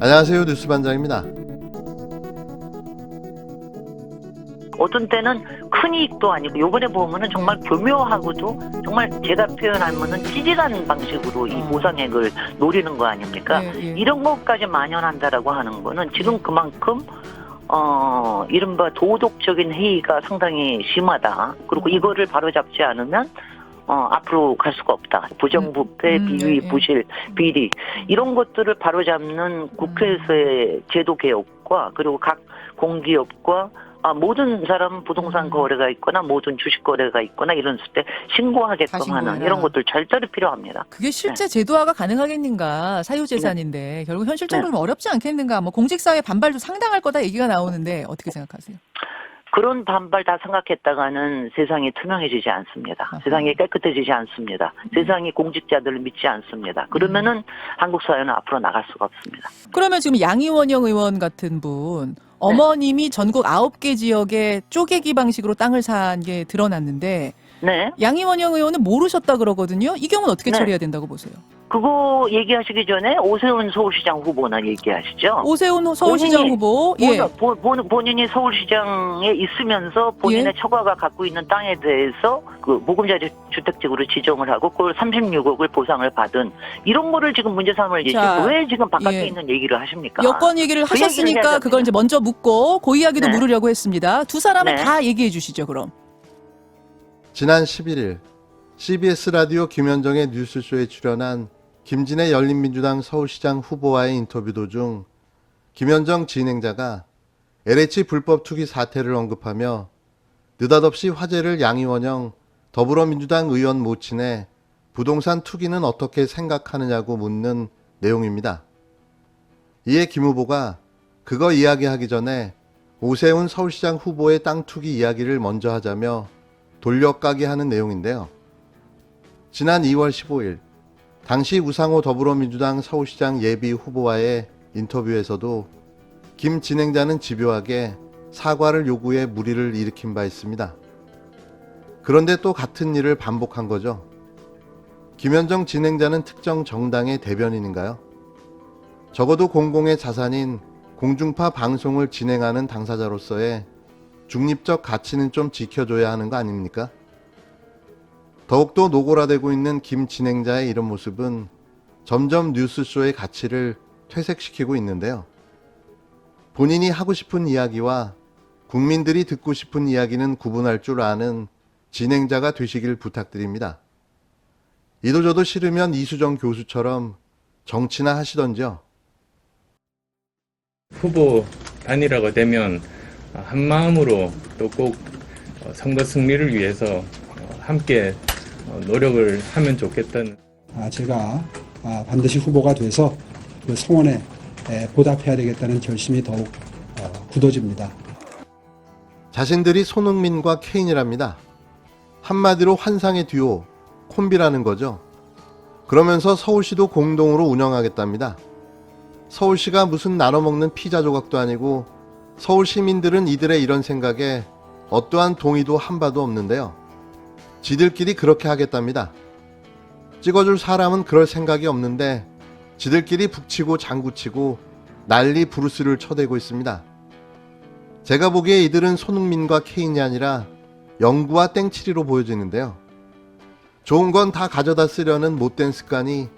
안녕하세요. 뉴스반장입니다. 어떤 때는 큰 이익도 아니고 요번에 보면은 정말 교묘하고도 정말 제가 표현하면은 찌질한 방식으로 이 보상액을 노리는 거 아닙니까? 예, 예. 이런 것까지 만연한다라고 하는 거는 지금 그만큼 이른바 도덕적인 해이가 상당히 심하다. 그리고 이거를 바로잡지 않으면 앞으로 갈 수가 없다. 부정부패, 비위, 예, 예. 부실, 비리 이런 것들을 바로잡는 국회에서의 제도 개혁과 그리고 각 공기업과 모든 사람 부동산 거래가 있거나 모든 주식 거래가 있거나 이런 때 다 신고하게끔 하는 신고해라. 이런 것들 절대로 필요합니다. 그게 실제 제도화가 가능하겠는가? 사유재산인데 결국 현실적으로 는 어렵지 않겠는가? 뭐 공직사회 반발도 상당할 거다 얘기가 나오는데 어떻게 생각하세요? 그런 반발 다 생각했다가는 세상이 투명해지지 않습니다. 아하. 세상이 깨끗해지지 않습니다. 세상이 공직자들을 믿지 않습니다. 그러면은 한국 사회는 앞으로 나갈 수가 없습니다. 그러면 지금 양이원영 의원 같은 분 어머님이 전국 9개 지역에 쪼개기 방식으로 땅을 산 게 드러났는데 네. 양이원영 의원은 모르셨다 그러거든요. 이 경우는 어떻게 네. 처리해야 된다고 보세요? 그거 얘기하시기 전에 오세훈 서울시장 후보나 얘기하시죠. 오세훈 서울시장 본인이- 후보 본인이 서울시장에 있으면서 본인의 예. 처가가 갖고 있는 땅에 대해서 그 보금자리 주택지구로 지정을 하고 그걸 36억을 보상을 받은 이런 거를 지금 문제 삼을 얘기 자, 왜 지금 바깥에 예. 있는 얘기를 하십니까? 여권 얘기를 그 얘기를 하셨으니까 해야 그걸 이제 먼저 묻고 그 이야기도 네. 물으려고 했습니다. 두 사람을 네. 다 얘기해 주시죠, 그럼. 지난 11일 CBS 라디오 김현정의 뉴스쇼에 출연한 김진애 열린민주당 서울시장 후보와의 인터뷰 도중 김현정 진행자가 LH 불법 투기 사태를 언급하며 느닷없이 화제를 양이원영 더불어민주당 의원 모친의 부동산 투기는 어떻게 생각하느냐고 묻는 내용입니다. 이에 김 후보가 그거 이야기하기 전에 오세훈 서울시장 후보의 땅 투기 이야기를 먼저 하자며 돌려까기 하는 내용인데요. 지난 2월 15일 당시 우상호 더불어민주당 서울시장 예비 후보와의 인터뷰에서도 김 진행자는 집요하게 사과를 요구해 물의를 일으킨 바 있습니다. 그런데 또 같은 일을 반복한 거죠. 김현정 진행자는 특정 정당의 대변인인가요? 적어도 공공의 자산인 공중파 방송을 진행하는 당사자로서의 중립적 가치는 좀 지켜줘야 하는 거 아닙니까? 더욱더 노골화되고 있는 김 진행자의 이런 모습은 점점 뉴스쇼의 가치를 퇴색시키고 있는데요. 본인이 하고 싶은 이야기와 국민들이 듣고 싶은 이야기는 구분할 줄 아는 진행자가 되시길 부탁드립니다. 이도저도 싫으면 이수정 교수처럼 정치나 하시던지요. 후보 단일화가 되면 한 마음으로 또 꼭 선거 승리를 위해서 함께 노력을 하면 좋겠다는. 제가 반드시 후보가 돼서 그 성원에 보답해야 되겠다는 결심이 더욱 굳어집니다. 자신들이 손흥민과 케인이랍니다. 한마디로 환상의 듀오, 콤비라는 거죠. 그러면서 서울시도 공동으로 운영하겠답니다. 서울시가 무슨 나눠먹는 피자 조각도 아니고 서울 시민들은 이들의 이런 생각에 어떠한 동의도 한바도 없는데요. 지들끼리 그렇게 하겠답니다. 찍어줄 사람은 그럴 생각이 없는데 지들끼리 북치고 장구치고 난리 부르스를 쳐대고 있습니다. 제가 보기에 이들은 손흥민과 케인이 아니라 영구와 땡치리로 보여지는데요. 좋은 건 다 가져다 쓰려는 못된 습관이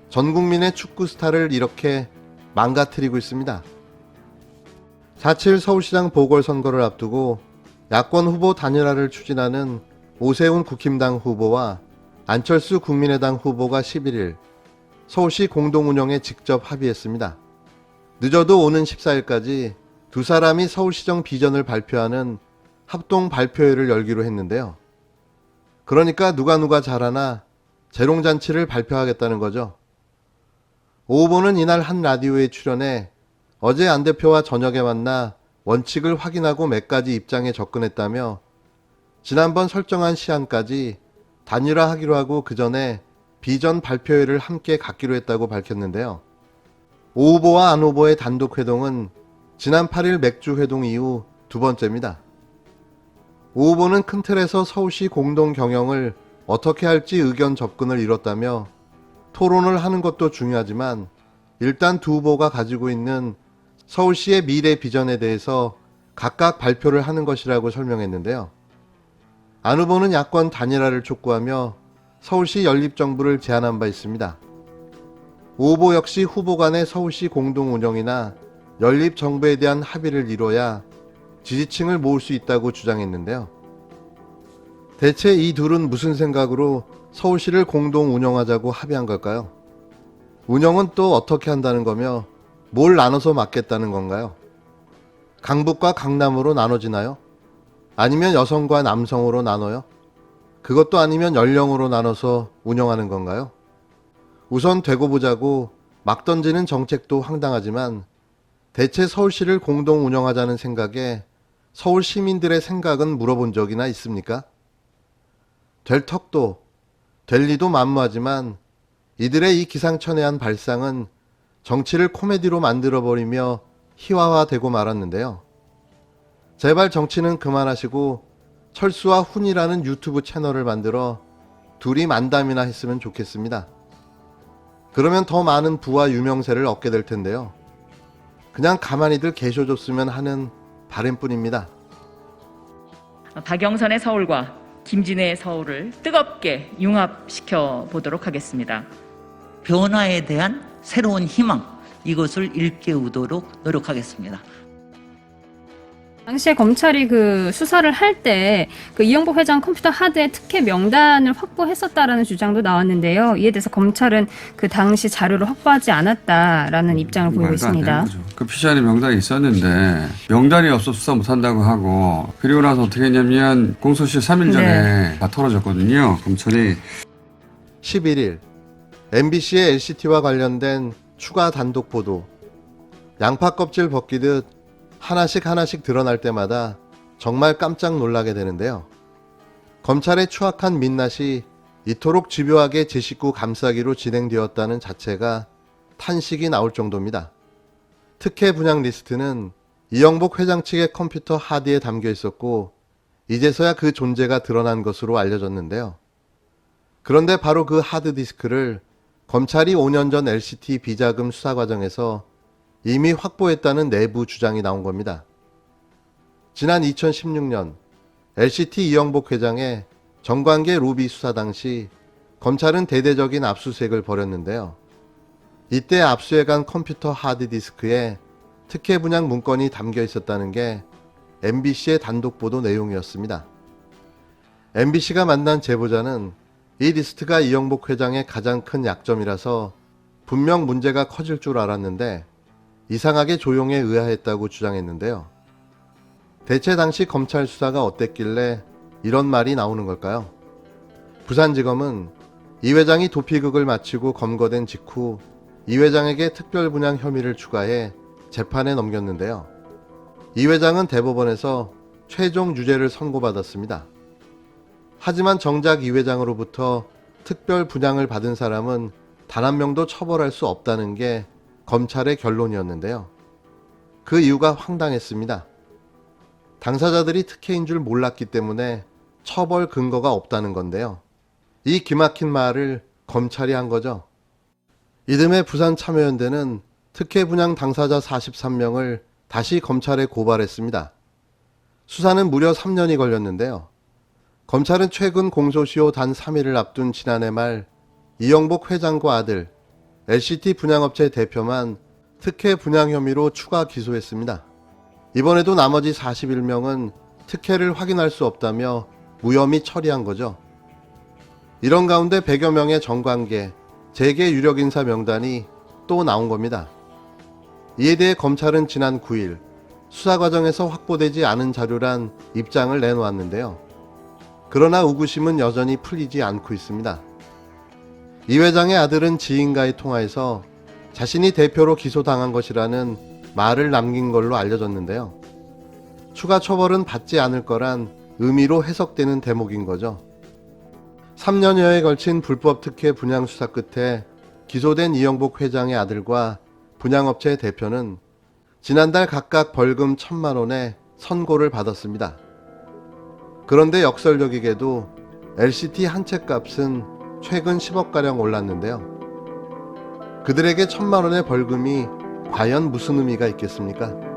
전 국민의 축구 스타를 이렇게 망가뜨리고 있습니다. 4.7 서울시장 보궐선거를 앞두고 야권 후보 단일화를 추진하는 오세훈 국힘당 후보와 안철수 국민의당 후보가 11일 서울시 공동운영에 직접 합의했습니다. 늦어도 오는 14일까지 두 사람이 서울시정 비전을 발표하는 합동 발표회를 열기로 했는데요. 그러니까 누가 잘하나 재롱잔치를 발표하겠다는 거죠. 오 후보는 이날 한 라디오에 출연해 어제 안 대표와 저녁에 만나 원칙을 확인하고 몇 가지 입장에 접근했다며 지난번 설정한 시한까지 단일화하기로 하고 그 전에 비전 발표회를 함께 갖기로 했다고 밝혔는데요. 오 후보와 안 후보의 단독 회동은 지난 8일 맥주 회동 이후 두 번째입니다. 오 후보는 큰 틀에서 서울시 공동 경영을 어떻게 할지 의견 접근을 이뤘다며 토론을 하는 것도 중요하지만 일단 두 후보가 가지고 있는 서울시의 미래 비전에 대해서 각각 발표를 하는 것이라고 설명했는데요. 안 후보는 야권 단일화를 촉구하며 서울시 연립정부를 제안한 바 있습니다. 오 후보 역시 후보 간의 서울시 공동 운영이나 연립정부에 대한 합의를 이뤄야 지지층을 모을 수 있다고 주장했는데요. 대체 이 둘은 무슨 생각으로 서울시를 공동 운영하자고 합의한 걸까요? 운영은 또 어떻게 한다는 거며 뭘 나눠서 맡겠다는 건가요? 강북과 강남으로 나눠지나요? 아니면 여성과 남성으로 나눠요? 그것도 아니면 연령으로 나눠서 운영하는 건가요? 우선 되고 보자고 막 던지는 정책도 황당하지만 대체 서울시를 공동 운영하자는 생각에 서울 시민들의 생각은 물어본 적이나 있습니까? 될 턱도 될 리도 만무하지만 이들의 이 기상천외한 발상은 정치를 코미디로 만들어버리며 희화화되고 말았는데요. 제발 정치는 그만하시고 철수와 훈이라는 유튜브 채널을 만들어 둘이 만담이나 했으면 좋겠습니다. 그러면 더 많은 부와 유명세를 얻게 될 텐데요. 그냥 가만히들 계셔줬으면 하는 바람뿐입니다. 박영선의 서울과 김진애의 서울을 뜨겁게 융합시켜 보도록 하겠습니다. 변화에 대한 새로운 희망, 이것을 일깨우도록 노력하겠습니다. 당시에 검찰이 그 수사를 할 때 그 이영복 회장 컴퓨터 하드의 특혜 명단을 확보했었다라는 주장도 나왔는데요. 이에 대해서 검찰은 그 당시 자료를 확보하지 않았다라는 입장을 보이고 있습니다. 그 피시안에 명단이 있었는데 명단이 없어 수사 못한다고 하고 그리고 나서 어떻게 했냐면 공소시효 3일 전에 다 털어졌거든요. 검찰이 11일 MBC의 LCT와 관련된 추가 단독 보도, 양파 껍질 벗기듯 하나씩 드러날 때마다 정말 깜짝 놀라게 되는데요. 검찰의 추악한 민낯이 이토록 집요하게 제 식구 감싸기로 진행되었다는 자체가 탄식이 나올 정도입니다. 특혜 분양 리스트는 이영복 회장 측의 컴퓨터 하드에 담겨 있었고 이제서야 그 존재가 드러난 것으로 알려졌는데요. 그런데 바로 그 하드디스크를 검찰이 5년 전 LCT 비자금 수사 과정에서 이미 확보했다는 내부 주장이 나온 겁니다. 지난 2016년 LCT 이영복 회장의 정관계 로비 수사 당시 검찰은 대대적인 압수수색을 벌였는데요. 이때 압수해간 컴퓨터 하드디스크에 특혜 분양 문건이 담겨 있었다는 게 MBC의 단독 보도 내용이었습니다. MBC가 만난 제보자는 이 리스트가 이영복 회장의 가장 큰 약점이라서 분명 문제가 커질 줄 알았는데 이상하게 조용에 의아했다고 주장했는데요. 대체 당시 검찰 수사가 어땠길래 이런 말이 나오는 걸까요? 부산지검은 이 회장이 도피극을 마치고 검거된 직후 이 회장에게 특별 분양 혐의를 추가해 재판에 넘겼는데요. 이 회장은 대법원에서 최종 유죄를 선고받았습니다. 하지만 정작 이 회장으로부터 특별 분양을 받은 사람은 단 한 명도 처벌할 수 없다는 게 검찰의 결론이었는데요. 그 이유가 황당했습니다. 당사자들이 특혜인 줄 몰랐기 때문에 처벌 근거가 없다는 건데요. 이 기막힌 말을 검찰이 한 거죠. 이듬해 부산참여연대는 특혜 분양 당사자 43명을 다시 검찰에 고발했습니다. 수사는 무려 3년이 걸렸는데요. 검찰은 최근 공소시효 단 3일을 앞둔 지난해 말 이영복 회장과 아들, LCT 분양업체 대표만 특혜 분양 혐의로 추가 기소했습니다. 이번에도 나머지 41명은 특혜를 확인할 수 없다며 무혐의 처리한 거죠. 이런 가운데 100여 명의 정관계, 재계 유력 인사 명단이 또 나온 겁니다. 이에 대해 검찰은 지난 9일 수사 과정에서 확보되지 않은 자료란 입장을 내놓았는데요. 그러나 의구심은 여전히 풀리지 않고 있습니다. 이 회장의 아들은 지인과의 통화에서 자신이 대표로 기소당한 것이라는 말을 남긴 걸로 알려졌는데요. 추가 처벌은 받지 않을 거란 의미로 해석되는 대목인 거죠. 3년여에 걸친 불법 특혜 분양 수사 끝에 기소된 이영복 회장의 아들과 분양업체 대표는 지난달 각각 벌금 1,000만 원의 선고를 받았습니다. 그런데 역설적이게도 LCT 한 채 값은 최근 10억가량 올랐는데요. 그들에게 1,000만 원의 벌금이 과연 무슨 의미가 있겠습니까?